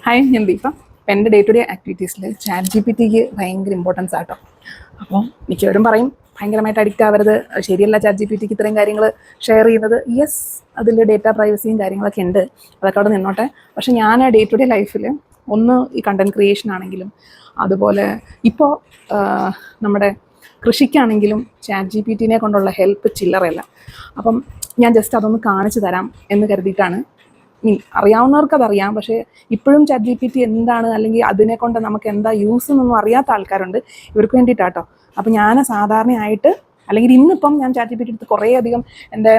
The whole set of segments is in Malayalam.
ഹായ്, ഞാൻ ദീപ. അപ്പം എൻ്റെ ഡേ ടു ഡേ ആക്ടിവിറ്റീസിൽ ചാറ്റ് ജി പി ടിക്ക് ഭയങ്കര ഇമ്പോർട്ടൻസ് ആട്ടോ. അപ്പോൾ മിക്കവരും പറയും ഭയങ്കരമായിട്ട് അഡിക്റ്റ് ആവരുത്, ശരിയല്ല ചാറ്റ് ജി പി ടിക്ക് ഇത്രയും കാര്യങ്ങൾ ഷെയർ ചെയ്യുന്നത്. യെസ്, അതിൽ ഡേറ്റ പ്രൈവസിയും കാര്യങ്ങളൊക്കെ ഉണ്ട്, അതൊക്കെ അവിടെ നിന്നോട്ടെ. പക്ഷേ ഞാൻ ഡേ ടു ഡേ ലൈഫിൽ ഒന്ന് ഈ കണ്ടൻറ് ക്രിയേഷൻ ആണെങ്കിലും, അതുപോലെ ഇപ്പോൾ നമ്മുടെ കൃഷിക്കാണെങ്കിലും ചാറ്റ് ജി പി ടിനെ കൊണ്ടുള്ള ഹെൽപ്പ് ചില്ലറയല്ല. അപ്പം ഞാൻ ജസ്റ്റ് അതൊന്ന് കാണിച്ചു തരാം എന്ന് കരുതിയിട്ടാണ്. അറിയാവുന്നവർക്ക് അതറിയാം, പക്ഷേ ഇപ്പോഴും ചാറ്റ് ജി പി ടി എന്താണ്, അല്ലെങ്കിൽ അതിനെ കൊണ്ട് നമുക്ക് എന്താ യൂസ് എന്നൊന്നും അറിയാത്ത ആൾക്കാരുണ്ട്. ഇവർക്ക് വേണ്ടിയിട്ടാട്ടോ. അപ്പോൾ ഞാൻ സാധാരണയായിട്ട്, അല്ലെങ്കിൽ ഇന്നിപ്പം ഞാൻ ചാറ്റ് ജി പി ടി എടുത്ത് കുറേ അധികം എൻ്റെ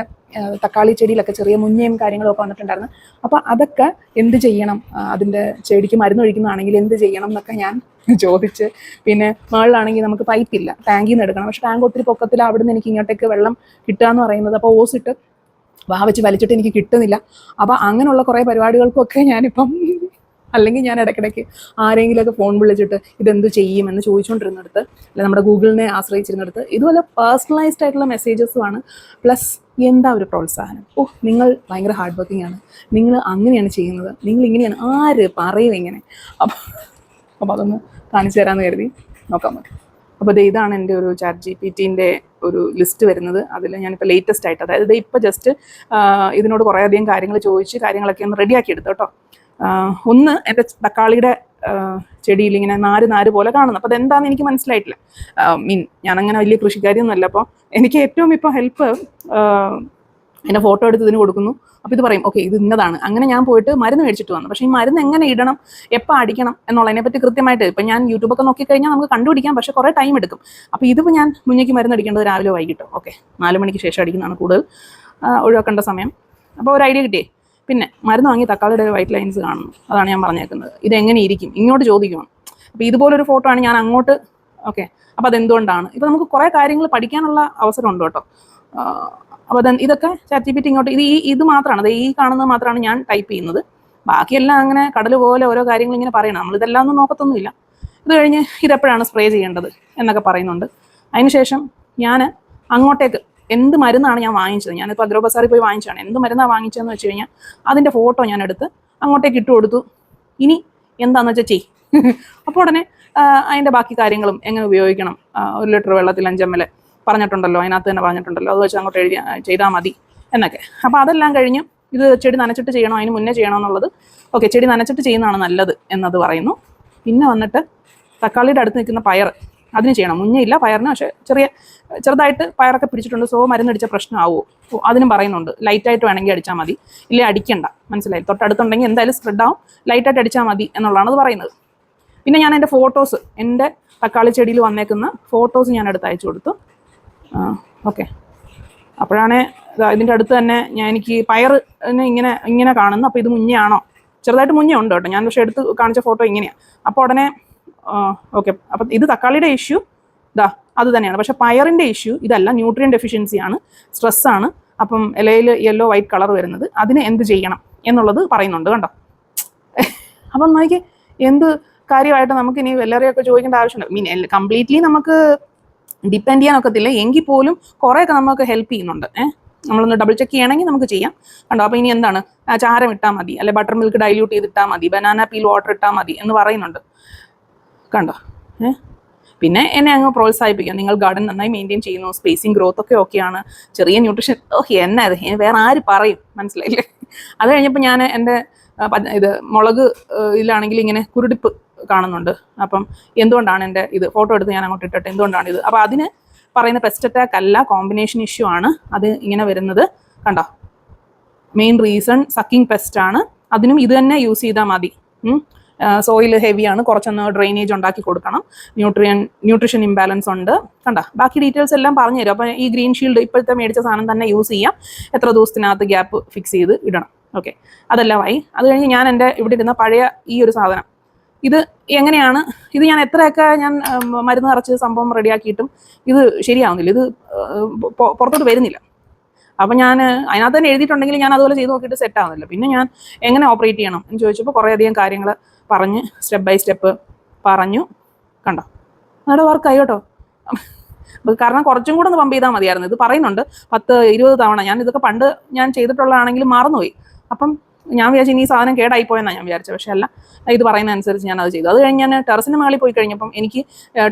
തക്കാളി ചെടിയിലൊക്കെ ചെറിയ മുഞ്ഞയും കാര്യങ്ങളൊക്കെ വന്നിട്ടുണ്ടായിരുന്നു. അപ്പോൾ അതൊക്കെ എന്ത് ചെയ്യണം, അതിൻ്റെ ചെടിക്ക് മരുന്നൊഴിക്കുന്നതാണെങ്കിൽ എന്ത് ചെയ്യണം എന്നൊക്കെ ഞാൻ ചോദിച്ച്. പിന്നെ മുകളിലാണെങ്കിൽ നമുക്ക് പൈപ്പില്ല, ടാങ്കിൽ നിന്ന് എടുക്കണം. പക്ഷേ ടാങ്ക് ഒത്തിരി പൊക്കത്തിൽ, അവിടുന്ന് എനിക്ക് ഇങ്ങോട്ടേക്ക് വെള്ളം കിട്ടുക എന്ന് പറയുന്നത്, അപ്പോൾ ഓസിട്ട് വെച്ച് വലിച്ചിട്ട് എനിക്ക് കിട്ടുന്നില്ല. അപ്പോൾ അങ്ങനെയുള്ള കുറേ പരിപാടികൾക്കൊക്കെ ഞാനിപ്പം, അല്ലെങ്കിൽ ഞാൻ ഇടയ്ക്കിടയ്ക്ക് ആരെങ്കിലുമൊക്കെ ഫോൺ വിളിച്ചിട്ട് ഇതെന്ത് ചെയ്യുമെന്ന് ചോദിച്ചുകൊണ്ടിരുന്നിടത്ത്, അല്ലെ നമ്മുടെ ഗൂഗിളിനെ ആശ്രയിച്ചിരുന്നിടത്ത്, ഇതുപോലെ പേഴ്സണലൈസ്ഡ് ആയിട്ടുള്ള മെസ്സേജസുമാണ്. പ്ലസ് എന്താ ഒരു പ്രോത്സാഹനം, നിങ്ങൾ ഭയങ്കര ഹാർഡ് വർക്കിംഗ് ആണ്, നിങ്ങൾ അങ്ങനെയാണ് ചെയ്യുന്നത്, നിങ്ങൾ ഇങ്ങനെയാണ്, ആര് പറയും ഇങ്ങനെ. അപ്പോൾ അതൊന്ന് കാണിച്ചു തരാമെന്ന് കരുതി. നോക്കാൻ പറ്റും. അപ്പോൾ ഇതാണ് എൻ്റെ ഒരു ചാറ്റ് ജി പി ടിൻ്റെ ഒരു ലിസ്റ്റ് വരുന്നത്. അതിൽ ഞാനിപ്പോൾ ലേറ്റസ്റ്റ് ആയിട്ട്, അതായത് ഇപ്പോൾ ജസ്റ്റ് ഇതിനോട് കുറേയധികം കാര്യങ്ങൾ ചോദിച്ച് കാര്യങ്ങളൊക്കെ ഒന്ന് റെഡിയാക്കി എടുത്തു കേട്ടോ. ഒന്ന്, എൻ്റെ തക്കാളിയുടെ ചെടിയിൽ ഇങ്ങനെ നാര് പോലെ കാണുന്നു. അപ്പോൾ അതെന്താണെന്ന് എനിക്ക് മനസ്സിലായിട്ടില്ല. ഞാനങ്ങനെ വലിയ കൃഷിക്കാരിയൊന്നുമല്ല. അപ്പോൾ എനിക്ക് ഏറ്റവും ഇപ്പോൾ ഹെൽപ്പ് എൻ്റെ ഫോട്ടോ എടുത്ത് ഇതിന് കൊടുക്കുന്നു. അപ്പോൾ ഇത് പറയും, ഓക്കെ ഇത് ഇന്നതാണ്. അങ്ങനെ ഞാൻ പോയിട്ട് മരുന്ന് മേടിച്ചിട്ട് വന്നു. പക്ഷേ ഈ മരുന്ന് എങ്ങനെ ഇടണം, എപ്പോൾ അടിക്കണം എന്നുള്ളതിനെപ്പറ്റി കൃത്യമായിട്ട് ഇപ്പം ഞാൻ യൂട്യൂബൊക്കെ നോക്കിക്കഴിഞ്ഞാൽ നമുക്ക് കണ്ടുപിടിക്കാം, പക്ഷേ കുറേ ടൈം എടുക്കും. അപ്പോൾ ഇതിപ്പോൾ ഞാൻ മുന്നേക്ക് മരുന്ന് അടിക്കേണ്ടത് രാവിലെ വൈകിട്ടോ, 4 മണിക്ക് ശേഷം അടിക്കുന്നതാണ് കൂടുതൽ ഒഴിവാക്കേണ്ട സമയം. അപ്പോൾ ഒരു ഐഡിയ കിട്ടിയേ. പിന്നെ മരുന്ന് വാങ്ങി തക്കാളിയുടെ വൈറ്റ് ലൈൻസ് കാണുന്നു, അതാണ് ഞാൻ പറഞ്ഞേക്കുന്നത്. ഇതെങ്ങനെ ഇരിക്കും, ഇങ്ങോട്ട് ചോദിക്കണം. അപ്പോൾ ഇതുപോലൊരു ഫോട്ടോ ആണ് ഞാൻ അങ്ങോട്ട്, ഓക്കെ. അപ്പോൾ അതെന്തുകൊണ്ടാണ്, ഇപ്പോൾ നമുക്ക് കുറേ കാര്യങ്ങൾ പഠിക്കാനുള്ള അവസരമുണ്ട് കേട്ടോ. അപ്പോൾ ഇതൊക്കെ ചാറ്റ് ജി പി ടി ഇങ്ങോട്ട്, ഇത് മാത്രമാണ്, അത് ഈ കാണുന്നത് മാത്രമാണ് ഞാൻ ടൈപ്പ് ചെയ്യുന്നത്. ബാക്കിയെല്ലാം അങ്ങനെ കടൽ പോലെ ഓരോ കാര്യങ്ങൾ ഇങ്ങനെ പറയണം. നമ്മളിതെല്ലാം ഒന്നും നോക്കത്തൊന്നുമില്ല. ഇത് കഴിഞ്ഞ് ഇതെപ്പോഴാണ് സ്പ്രേ ചെയ്യേണ്ടത് എന്നൊക്കെ പറയുന്നുണ്ട്. അതിനുശേഷം ഞാൻ അങ്ങോട്ടേക്ക് എന്ത് മരുന്നാണ് ഞാൻ വാങ്ങിച്ചത്, ഞാനിപ്പോൾ അഗ്രോ ബസാറിൽ പോയി വാങ്ങിച്ചതാണ്, എന്ത് മരുന്നാണ് വാങ്ങിച്ചതെന്ന് വെച്ച് കഴിഞ്ഞാൽ അതിൻ്റെ ഫോട്ടോ ഞാൻ എടുത്ത് അങ്ങോട്ടേക്ക് ഇട്ട് കൊടുത്തു. ഇനി എന്താണെന്ന് വെച്ചാൽ അപ്പോൾ ഉടനെ അതിൻ്റെ ബാക്കി കാര്യങ്ങളും എങ്ങനെ ഉപയോഗിക്കണം, 1 ലിറ്റർ വെള്ളത്തിൽ 5 ml പറഞ്ഞിട്ടുണ്ടല്ലോ, അതിനകത്ത് തന്നെ പറഞ്ഞിട്ടുണ്ടല്ലോ, അത് വെച്ച് അങ്ങോട്ട് ചെയ്താൽ മതി എന്നൊക്കെ. അപ്പോൾ അതെല്ലാം കഴിഞ്ഞ് ഇത് ചെടി നനച്ചിട്ട് ചെയ്യണോ, അതിന് മുന്നേ ചെയ്യണോ എന്നുള്ളത്, ഓക്കെ ചെടി നനച്ചിട്ട് ചെയ്യുന്നതാണ് നല്ലത് എന്നത് പറയുന്നു. പിന്നെ വന്നിട്ട് തക്കാളിയുടെ അടുത്ത് നിൽക്കുന്ന പയർ, അതിന് ചെയ്യണം. മുന്നേയില്ല പയറിന്, പക്ഷേ ചെറുതായിട്ട് പയറൊക്കെ പിടിച്ചിട്ടുണ്ട്. സോ മരുന്നടിച്ച പ്രശ്നമാവുമോ, അതിനും പറയുന്നുണ്ട്. ലൈറ്റായിട്ട് വേണമെങ്കിൽ അടിച്ചാൽ മതി, ഇല്ലേ അടിക്കണ്ട, മനസ്സിലായി. തൊട്ടടുത്തുണ്ടെങ്കിൽ എന്തായാലും സ്പ്രെഡ് ആവും, ലൈറ്റായിട്ട് അടിച്ചാൽ മതി എന്നുള്ളതാണ് അത് പറയുന്നത്. പിന്നെ ഞാൻ എൻ്റെ ഫോട്ടോസ്, എൻ്റെ തക്കാളി ചെടിയിൽ വന്നേക്കുന്ന ഫോട്ടോസ് ഞാൻ എടുത്ത് അയച്ചു കൊടുത്തു. ഓക്കെ. അപ്പോഴാണ് ഇതിൻ്റെ അടുത്ത് തന്നെ എനിക്ക് പയർ ഇങ്ങനെ കാണുന്നു. അപ്പോൾ ഇത് മുഞ്ഞയാണോ, ചെറുതായിട്ട് മുഞ്ഞ ഉണ്ട് കേട്ടോ. ഞാൻ പക്ഷേ എടുത്ത് കാണിച്ച ഫോട്ടോ ഇങ്ങനെയാണ്. അപ്പോൾ ഉടനെ ഓക്കെ, അപ്പം ഇത് തക്കാളിയുടെ ഇഷ്യൂ അത് തന്നെയാണ്. പക്ഷേ പയറിൻ്റെ ഇഷ്യൂ ഇതല്ല, ന്യൂട്രിയൻ ഡെഫിഷ്യൻസിയാണ്, സ്ട്രെസ്സാണ്. അപ്പം ഇലയിൽ യെല്ലോ വൈറ്റ് കളർ വരുന്നത്, അതിന് എന്ത് ചെയ്യണം എന്നുള്ളത് പറയുന്നുണ്ട് കേട്ടോ. അപ്പം നോക്കി എന്ത് കാര്യമായിട്ട് നമുക്ക് ഇനി എല്ലാവരെയൊക്കെ ചോദിക്കേണ്ട ആവശ്യമുണ്ട്. കംപ്ലീറ്റ്ലി നമുക്ക് ഡിപ്പെൻഡ് ചെയ്യാൻ ഒക്കത്തില്ല, എങ്കിൽ പോലും കുറേയൊക്കെ നമുക്ക് ഹെൽപ്പ് ചെയ്യുന്നുണ്ട്. നമ്മളൊന്ന് ഡബിൾ ചെക്ക് ചെയ്യണമെങ്കിൽ നമുക്ക് ചെയ്യാം കണ്ടോ. അപ്പോൾ ഇനി എന്താണ്, ചാരം ഇട്ടാൽ മതി, അല്ലെ ബട്ടർ മിൽക്ക് ഡൈല്യൂട്ട് ചെയ്തിട്ടാൽ മതി, ബനാന പീൽ വാട്ടർ ഇട്ടാൽ മതി എന്ന് പറയുന്നുണ്ട് കണ്ടോ. പിന്നെ എന്നെ അങ്ങ് പ്രോത്സാഹിപ്പിക്കാം, നിങ്ങൾ ഗാർഡൻ നന്നായി മെയിൻറ്റെയിൻ ചെയ്യുന്നു, സ്പേസിങ് ഗ്രോത്ത് ഒക്കെ ഓക്കെയാണ്, ചെറിയ ന്യൂട്രീഷൻ എന്നാ അത് വേറെ ആര് പറയും, മനസ്സിലായില്ലേ. അത് കഴിഞ്ഞപ്പോൾ ഞാൻ എൻ്റെ ഇത് മുളക് ഇതിലാണെങ്കിൽ ഇങ്ങനെ കുരുടിപ്പ് കാണുന്നുണ്ട്. അപ്പം എന്തുകൊണ്ടാണ് എൻ്റെ ഇത് ഫോട്ടോ എടുത്ത് ഞാൻ അങ്ങോട്ട് ഇട്ടിട്ട് എന്തുകൊണ്ടാണ് ഇത്, അപ്പോൾ അതിന് പറയുന്ന പെസ്റ്റ് അറ്റാക്ക് അല്ല, കോമ്പിനേഷൻ ഇഷ്യൂ ആണ് അത് ഇങ്ങനെ വരുന്നത് കണ്ടോ. മെയിൻ റീസൺ സക്കിങ് പെസ്റ്റ് ആണ്, അതിനും ഇത് തന്നെ യൂസ് ചെയ്താൽ മതി. സോയിൽ ഹെവിയാണ്, കുറച്ചൊന്ന് ഡ്രെയിനേജ് ഉണ്ടാക്കി കൊടുക്കണം, ന്യൂട്രീഷൻ ഇംബാലൻസ് ഉണ്ട് കണ്ട. ബാക്കി ഡീറ്റെയിൽസ് എല്ലാം പറഞ്ഞു തരും. അപ്പോൾ ഈ ഗ്രീൻ ഷീൽഡ് ഇപ്പോഴത്തെ മേടിച്ച സാധനം തന്നെ യൂസ് ചെയ്യാം, എത്ര ദിവസത്തിനകത്ത് ഗ്യാപ്പ് ഫിക്സ് ചെയ്ത് ഇടണം. ഓക്കെ, അതെല്ലാമായി. അത് കഴിഞ്ഞ് ഞാൻ എൻ്റെ ഇവിടെ ഇരുന്ന പഴയ ഈ ഒരു സാധനം, ഇത് എങ്ങനെയാണ്, ഇത് ഞാൻ എത്രയൊക്കെ ഞാൻ മരുന്ന് നിറച്ച് സംഭവം റെഡിയാക്കിയിട്ടും ഇത് ശരിയാവുന്നില്ല, ഇത് പുറത്തോട്ട് വരുന്നില്ല. അപ്പം ഞാൻ അതിനകത്ത് തന്നെ എഴുതിയിട്ടുണ്ടെങ്കിൽ ഞാൻ അതുപോലെ ചെയ്ത് നോക്കിയിട്ട് സെറ്റ് ആവുന്നില്ല. പിന്നെ ഞാൻ എങ്ങനെ ഓപ്പറേറ്റ് ചെയ്യണം എന്ന് ചോദിച്ചപ്പോൾ കുറേയധികം കാര്യങ്ങൾ പറഞ്ഞ് സ്റ്റെപ്പ് ബൈ സ്റ്റെപ്പ് പറഞ്ഞു കണ്ടോ. എന്നിട്ട് വർക്കായി കേട്ടോ. കാരണം കുറച്ചും കൂടെ ഒന്ന് പമ്പ് ചെയ്താൽ മതിയായിരുന്നു. ഇത് പറയുന്നുണ്ട് 10-20 തവണ. ഞാൻ ഇതൊക്കെ പണ്ട് ഞാൻ ചെയ്തിട്ടുള്ളതാണെങ്കിലും മറന്നുപോയി. അപ്പം ഞാൻ വിചാരിച്ചു ഇനി ഈ സാധനം കേടായിപ്പോയെന്നാണ് ഞാൻ വിചാരിച്ചത്. പക്ഷേ അല്ല, ഇത് പറയുന്ന അനുസരിച്ച് ഞാൻ അത് ചെയ്തു. അത് കഴിഞ്ഞ് ഞാൻ ടെറസിന് മുകളിൽ പോയി കഴിഞ്ഞപ്പം എനിക്ക്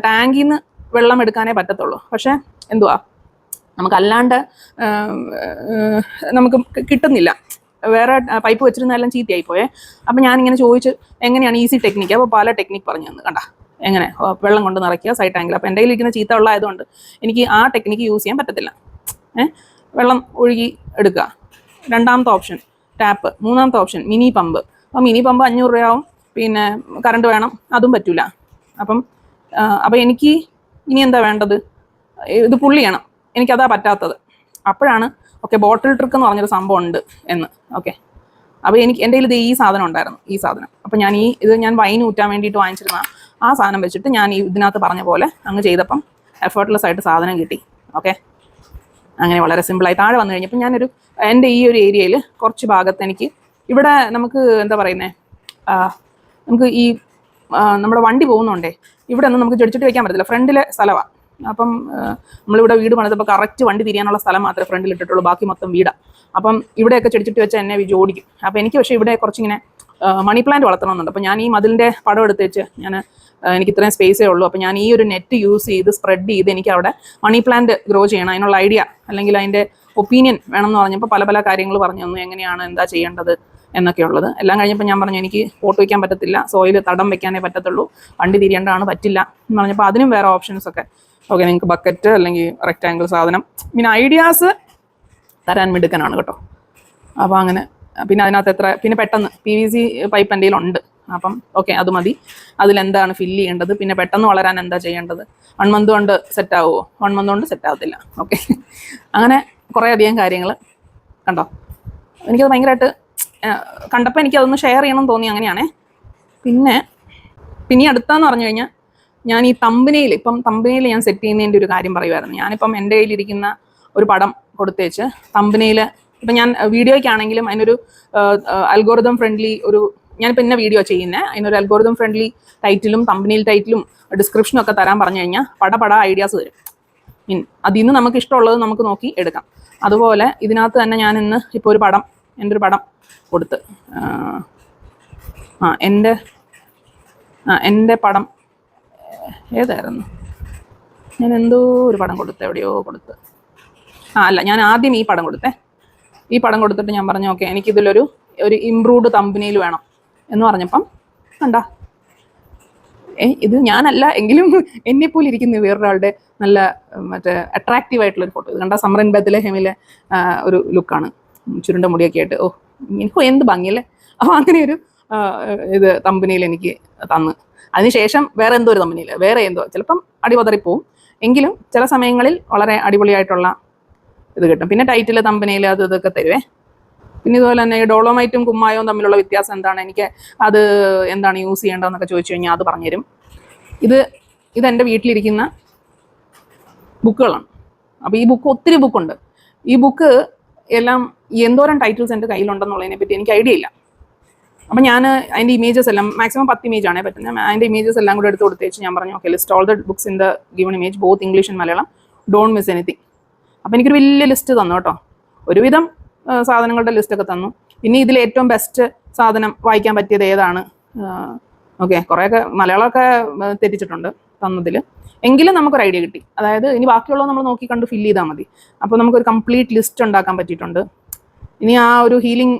ടാങ്കിൽ നിന്ന് വെള്ളം എടുക്കാനേ പറ്റത്തുള്ളൂ. പക്ഷേ എന്തുവാ, നമുക്കല്ലാണ്ട് നമുക്ക് കിട്ടുന്നില്ല. വേറെ പൈപ്പ് വെച്ചിരുന്നെല്ലാം ചീത്തയായിപ്പോയേ. അപ്പം ഞാനിങ്ങനെ ചോദിച്ച് എങ്ങനെയാണ് ഈസി ടെക്നിക്ക്. അപ്പോൾ പല ടെക്നിക്ക് പറഞ്ഞു തന്നു. കണ്ട എങ്ങനെ വെള്ളം കൊണ്ട് നിറയ്ക്കുക സൈഡ് ടാങ്കിൽ. അപ്പോൾ എൻ്റെ കയ്യിലിരിക്കുന്ന ചീത്ത വെള്ളമായതുകൊണ്ട് എനിക്ക് ആ ടെക്നിക്ക് യൂസ് ചെയ്യാൻ പറ്റത്തില്ല. വെള്ളം ഒഴുകി എടുക്കുക. രണ്ടാമത്തെ ഓപ്ഷൻ ടാപ്പ്. മൂന്നാമത്തെ ഓപ്ഷൻ മിനി പമ്പ്. അപ്പോൾ മിനി പമ്പ് 500 രൂപയാവും. പിന്നെ കറണ്ട് വേണം, അതും പറ്റില്ല. അപ്പം എനിക്ക് ഇനി എന്താ വേണ്ടത്, ഇത് പുള്ളി ചെയ്യണം. എനിക്കതാ പറ്റാത്തത്. അപ്പോഴാണ് ഓക്കെ ബോട്ടിൽ ട്രിക്ക് എന്ന് പറഞ്ഞൊരു സംഭവം ഉണ്ട് എന്ന്. ഓക്കെ, അപ്പോൾ എൻ്റെ കയ്യിൽ ഇത് ഈ സാധനം ഉണ്ടായിരുന്നു, ഈ സാധനം. അപ്പോൾ ഇത് ഞാൻ വൈൻ ഊറ്റാൻ വേണ്ടിയിട്ട് വാങ്ങിച്ചിരുന്ന ആ സാധനം വെച്ചിട്ട് ഞാൻ ഇതിനകത്ത് പറഞ്ഞ പോലെ അങ്ങ് ചെയ്തപ്പം എഫേർട്ട്ലെസ് ആയിട്ട് സാധനം കിട്ടി. ഓക്കെ, അങ്ങനെ വളരെ സിമ്പിളായി താഴെ വന്നു കഴിഞ്ഞപ്പോൾ എൻ്റെ ഈ ഒരു ഏരിയയിൽ കുറച്ച് ഭാഗത്ത് എനിക്ക് ഇവിടെ നമുക്ക് എന്താ പറയുന്നത്, നമുക്ക് ഈ നമ്മുടെ വണ്ടി പോകുന്നുണ്ടേ ഇവിടെ ഒന്നും നമുക്ക് ചെടിച്ചിട്ട് വെക്കാൻ പറ്റത്തില്ല. ഫ്രണ്ടിലെ സ്ഥലമാണ്. അപ്പം നമ്മളിവിടെ വീട് പണിതപ്പോൾ കറക്റ്റ് വണ്ടി തിരിയാനുള്ള സ്ഥലം മാത്രമേ ഫ്രണ്ടിൽ ഇട്ടിട്ടുള്ളൂ, ബാക്കി മൊത്തം വീടാണ്. അപ്പം ഇവിടെയൊക്കെ ചെടിച്ചിട്ട് വെച്ചാൽ എന്നെ ജോഡിക്കും. അപ്പോൾ എനിക്ക് പക്ഷേ ഇവിടെ കുറച്ചിങ്ങനെ മണി പ്ലാന്റ് വളർത്തണമെന്നുണ്ട്. അപ്പോൾ ഞാൻ ഈ മതിലിൻ്റെ പടം എടുത്ത് വെച്ച് എനിക്ക് ഇത്രയും സ്പേസേ ഉള്ളൂ. അപ്പോൾ ഞാൻ ഈ ഒരു നെറ്റ് യൂസ് ചെയ്ത് സ്പ്രെഡ് ചെയ്ത് എനിക്ക് അവിടെ മണി പ്ലാന്റ് ഗ്രോ ചെയ്യണം. അതിനുള്ള ഐഡിയ അല്ലെങ്കിൽ അതിൻ്റെ ഒപ്പീനിയൻ വേണമെന്ന് പറഞ്ഞപ്പോൾ പല കാര്യങ്ങൾ പറഞ്ഞു തന്നു, എങ്ങനെയാണ് എന്താ ചെയ്യേണ്ടത് എന്നൊക്കെ ഉള്ളത്. എല്ലാം കഴിഞ്ഞപ്പോൾ ഞാൻ പറഞ്ഞു എനിക്ക് പോട്ട് വയ്ക്കാൻ പറ്റത്തില്ല, സോയിൽ തടം വെക്കാനേ പറ്റത്തുള്ളൂ, വണ്ടി തിരിയേണ്ടതാണ്, പറ്റില്ല എന്ന് പറഞ്ഞപ്പോൾ അതിനും വേറെ ഓപ്ഷൻസ് ഒക്കെ. ഓക്കെ, നിങ്ങൾക്ക് ബക്കറ്റ് അല്ലെങ്കിൽ റെക്റ്റാങ്കിൾ സാധനം, പിന്നെ ഐഡിയാസ് തരാൻ മിടുക്കനാണ് കേട്ടോ. അപ്പോൾ അങ്ങനെ പിന്നെ അതിനകത്ത് പിന്നെ പെട്ടെന്ന് PVC പൈപ്പ് എൻ്റെ കയ്യിലുണ്ട്. അപ്പം ഓക്കെ, അത് മതി. അതിലെന്താണ് ഫില്ല് ചെയ്യേണ്ടത്, പിന്നെ പെട്ടെന്ന് വളരാൻ എന്താ ചെയ്യേണ്ടത്, 1 മന്ത് കൊണ്ട് സെറ്റ് ആവുമോ, 1 മന്ത് കൊണ്ട് സെറ്റ് ആവത്തില്ല. ഓക്കെ, അങ്ങനെ കുറേ അധികം കാര്യങ്ങൾ കണ്ടോ. എനിക്കത് ഭയങ്കരമായിട്ട് കണ്ടപ്പോൾ എനിക്കതൊന്ന് ഷെയർ ചെയ്യണം തോന്നി. അങ്ങനെയാണേ. പിന്നെ അടുത്താന്ന് പറഞ്ഞു കഴിഞ്ഞാൽ ഞാൻ ഈ തമ്പനയിൽ ഞാൻ സെറ്റ് ചെയ്യുന്നതിൻ്റെ ഒരു കാര്യം പറയുമായിരുന്നു. ഞാനിപ്പം എൻ്റെ കയ്യിലിരിക്കുന്ന ഒരു പടം കൊടുത്തേച്ച് തമ്പനയിൽ ഇപ്പം ഞാൻ വീഡിയോയ്ക്കാണെങ്കിലും അതിനൊരു അൽഗോറിതം ഫ്രണ്ട്ലി ഞാനിപ്പോൾ ഇന്ന വീഡിയോ ചെയ്യുന്നത്, അതിനൊരു അൽഗോറിതം ഫ്രണ്ട്ലി ടൈറ്റിലും തമ്പനയിൽ ടൈറ്റിലും ഡിസ്ക്രിപ്ഷനും ഒക്കെ തരാൻ പറഞ്ഞു കഴിഞ്ഞാൽ പട ഐഡിയാസ് തരും. അതിൽ നിന്ന് നമുക്ക് ഇഷ്ടമുള്ളത് നമുക്ക് നോക്കി എടുക്കാം. അതുപോലെ ഇതിനകത്ത് തന്നെ ഞാൻ ഇന്ന് ഇപ്പോൾ എൻ്റെ ഒരു പടം കൊടുത്ത് എൻ്റെ പടം ഏതായിരുന്നു, ഞാൻ എന്തോ ഒരു പടം കൊടുത്ത് എവിടെയോ കൊടുത്ത് അല്ല, ഞാൻ ആദ്യം ഈ പടം കൊടുത്തിട്ട് ഞാൻ പറഞ്ഞു ഓക്കെ എനിക്കിതിലൊരു ഇംപ്രൂവ്ഡ് തമ്പനയിൽ വേണം എന്ന് പറഞ്ഞപ്പം കണ്ടാ, ഇത് ഞാനല്ല എങ്കിലും എന്നെപ്പോലെ ഇരിക്കുന്ന വേറൊരാളുടെ നല്ല മറ്റേ അട്രാക്റ്റീവ് ആയിട്ടുള്ളൊരു ഫോട്ടോ. ഇത് കണ്ടാൽ സമറിൻ ബത്ലഹേമിലെ ഒരു ലുക്കാണ്, ചുരുണ്ട മുടിയൊക്കെ ആയിട്ട്. എനിക്ക് എന്ത് ഭംഗിയല്ലേ. അപ്പോൾ അങ്ങനെ ഒരു ഇത് തമ്പനയിൽ എനിക്ക് തന്ന്. അതിനുശേഷം വേറെ എന്തോ ഒരു തമ്പനയിൽ വേറെ എന്തോ ചിലപ്പം അടിപതറിപ്പോവും, എങ്കിലും ചില സമയങ്ങളിൽ വളരെ അടിപൊളിയായിട്ടുള്ള ഇത് കിട്ടും. പിന്നെ ടൈറ്റിൽ തമ്പനയിൽ ഇതൊക്കെ തരുവേ. പിന്നെ ഇതുപോലെ തന്നെ ഡോളോമൈറ്റും കുമ്മായവും തമ്മിലുള്ള വ്യത്യാസം എന്താണ്, എനിക്ക് അത് എന്താണ് യൂസ് ചെയ്യേണ്ടതെന്നൊക്കെ ചോദിച്ചു കഴിഞ്ഞാൽ അത് പറഞ്ഞുതരും. ഇതെൻ്റെ വീട്ടിലിരിക്കുന്ന ബുക്കുകളാണ്. അപ്പോൾ ഈ ബുക്ക് ഒത്തിരി ബുക്കുണ്ട്. ഈ ബുക്ക് എല്ലാം എന്തോരം ടൈറ്റിൽസ് എൻ്റെ കയ്യിലുണ്ടെന്നുള്ളതിനെ പറ്റി എനിക്ക് ഐഡിയ ഇല്ല. അപ്പം ഞാൻ അതിൻ്റെ ഇമേജസ് എല്ലാം മാക്സിമം 10 ഇമേജാണ് പറ്റുന്നത്. അതിൻ്റെ ഇമേജസ് എല്ലാം കൂടെ എടുത്ത് കൊടുത്തേച്ച് ഞാൻ പറഞ്ഞു okay list all the books in the given image both English and Malayalam, don't miss anything. അപ്പം എനിക്കൊരു വലിയ ലിസ്റ്റ് തന്നു കേട്ടോ. ഒരുവിധം സാധനങ്ങളുടെ ലിസ്റ്റൊക്കെ തന്നു. പിന്നെ ഇതിൽ ഏറ്റവും ബെസ്റ്റ് സാധനം വായിക്കാൻ പറ്റിയത് ഏതാണ്, ഓക്കെ കുറേയൊക്കെ മലയാളമൊക്കെ തെറ്റിച്ചിട്ടുണ്ട് തന്നതിൽ, എങ്കിലും നമുക്കൊരു ഐഡിയ കിട്ടി. അതായത് ഇനി ബാക്കിയുള്ളത് നമ്മൾ നോക്കി കണ്ട് ഫില്ല് ചെയ്താൽ മതി. അപ്പോൾ നമുക്കൊരു കംപ്ലീറ്റ് ലിസ്റ്റ് ഉണ്ടാക്കാൻ പറ്റിയിട്ടുണ്ട്. ഇനി ആ ഒരു ഹീലിംഗ്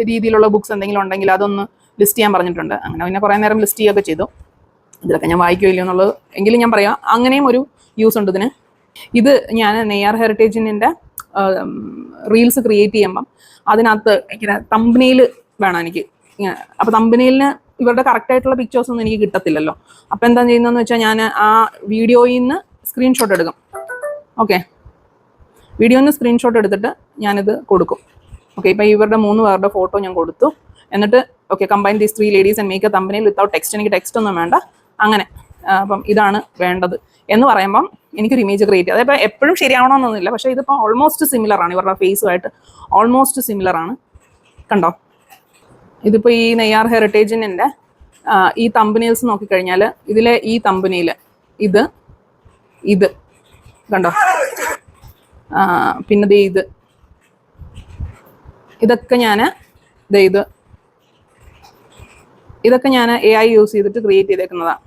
രീതിയിലുള്ള ബുക്സ് എന്തെങ്കിലും ഉണ്ടെങ്കിൽ അതൊന്ന് ലിസ്റ്റ് ചെയ്യാൻ പറഞ്ഞിട്ടുണ്ട്. അങ്ങനെ പിന്നെ കുറേ നേരം ലിസ്റ്റ് ചെയ്യുകയൊക്കെ ചെയ്തു. ഇതിലൊക്കെ ഞാൻ വായിക്കുകയില്ല എന്നുള്ളത് എങ്കിലും ഞാൻ പറയാം, അങ്ങനെയും ഒരു യൂസ് ഉണ്ട് ഇതിന്. ഇത് ഞാൻ നെയ്യാർ ഹെറിറ്റേജിൻ്റെ റീൽസ് ക്രിയേറ്റ് ചെയ്യുമ്പം അതിനകത്ത് ഇങ്ങനെ തമ്പനയിൽ വേണം എനിക്ക്. അപ്പോൾ തമ്പനയിലിന് ഇവരുടെ കറക്റ്റായിട്ടുള്ള പിക്ചേഴ്സൊന്നും എനിക്ക് കിട്ടത്തില്ലല്ലോ. അപ്പോൾ എന്താ ചെയ്യുന്നതെന്ന് വെച്ചാൽ ഞാൻ ആ വീഡിയോയിൽ നിന്ന് സ്ക്രീൻഷോട്ട് എടുക്കും. ഓക്കെ, വീഡിയോയിൽ നിന്ന് സ്ക്രീൻഷോട്ട് എടുത്തിട്ട് ഞാനിത് കൊടുക്കും. ഓക്കെ, ഇപ്പോൾ ഇവരുടെ 3 പേരുടെ ഫോട്ടോ ഞാൻ കൊടുത്തു. എന്നിട്ട് okay combine these 3 ladies and make a തമ്പനയിൽ വിത്തൗട്ട് ടെക്സ്റ്റ്. എനിക്ക് ടെക്സ്റ്റ് ഒന്നും വേണ്ട, അങ്ങനെ അപ്പം ഇതാണ് വേണ്ടത് എന്ന് പറയുമ്പം എനിക്കൊരു ഇമേജ് ക്രിയേറ്റ് ചെയ്ത്. അതിപ്പോൾ എപ്പോഴും ശരിയാവണമെന്നൊന്നുമില്ല, പക്ഷേ ഇതിപ്പോൾ ഓൾമോസ്റ്റ് സിമിലറാണ്, ഇവരുടെ ഫേസുമായിട്ട് ഓൾമോസ്റ്റ് സിമിലറാണ്. കണ്ടോ, ഇതിപ്പോൾ ഈ നെയ്യാർ ഹെറിറ്റേജിൻ്റെ ഈ തമ്പനെയിൽസ് നോക്കിക്കഴിഞ്ഞാൽ ഇതിലെ ഈ തമ്പനയിൽ ഇത് കണ്ടോ, പിന്നെ ഇതൊക്കെ ഞാൻ ഇത് ഇതൊക്കെ ഞാൻ AI യൂസ് ചെയ്തിട്ട് ക്രിയേറ്റ് ചെയ്തേക്കുന്നതാണ്,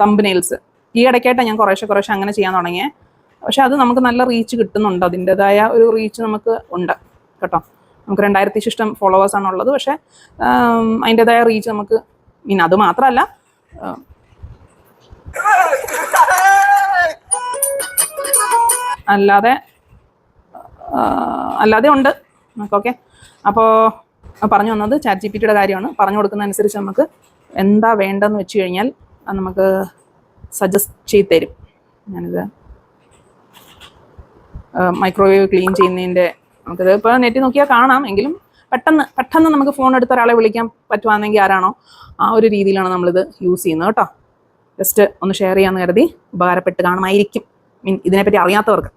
തമ്പനെയിൽസ്. ഈ ഇടയ്ക്കായിട്ടാണ് ഞാൻ കുറേശ്ശെ അങ്ങനെ ചെയ്യാൻ തുടങ്ങിയത്. പക്ഷെ അത് നമുക്ക് നല്ല റീച്ച് കിട്ടുന്നുണ്ട്, അതിൻ്റെതായ ഒരു റീച്ച് നമുക്ക് ഉണ്ട് കേട്ടോ. നമുക്ക് 2000 ശിഷ്ടം ഫോളോവേഴ്സാണുള്ളത്. പക്ഷേ അതിൻ്റെതായ റീച്ച് നമുക്ക് അത് മാത്രമല്ല, അല്ലാതെ ഉണ്ട് നമുക്കൊക്കെ. അപ്പോൾ പറഞ്ഞു വന്നത് ChatGPT കാര്യമാണ്. പറഞ്ഞു കൊടുക്കുന്ന അനുസരിച്ച് നമുക്ക് എന്താ വേണ്ടതെന്ന് വെച്ച് കഴിഞ്ഞാൽ അത് നമുക്ക് സജസ്റ്റ് ചെയ്ത് തരും. ഞാനിത് മൈക്രോവേവ് ക്ലീൻ ചെയ്യുന്നതിൻ്റെ നമുക്കിത് ഇപ്പോൾ നെറ്റിൽ നോക്കിയാൽ കാണാം. എങ്കിലും പെട്ടെന്ന് നമുക്ക് ഫോൺ എടുത്ത ഒരാളെ വിളിക്കാൻ പറ്റുവാണെങ്കിൽ ആരാണോ ആ ഒരു രീതിയിലാണ് നമ്മളിത് യൂസ് ചെയ്യുന്നത് കേട്ടോ. ജസ്റ്റ് ഒന്ന് ഷെയർ ചെയ്യാമെന്ന് കരുതി, ഉപകാരപ്പെട്ട് കാണുമായിരിക്കും ഇതിനെപ്പറ്റി അറിയാത്തവർക്ക്.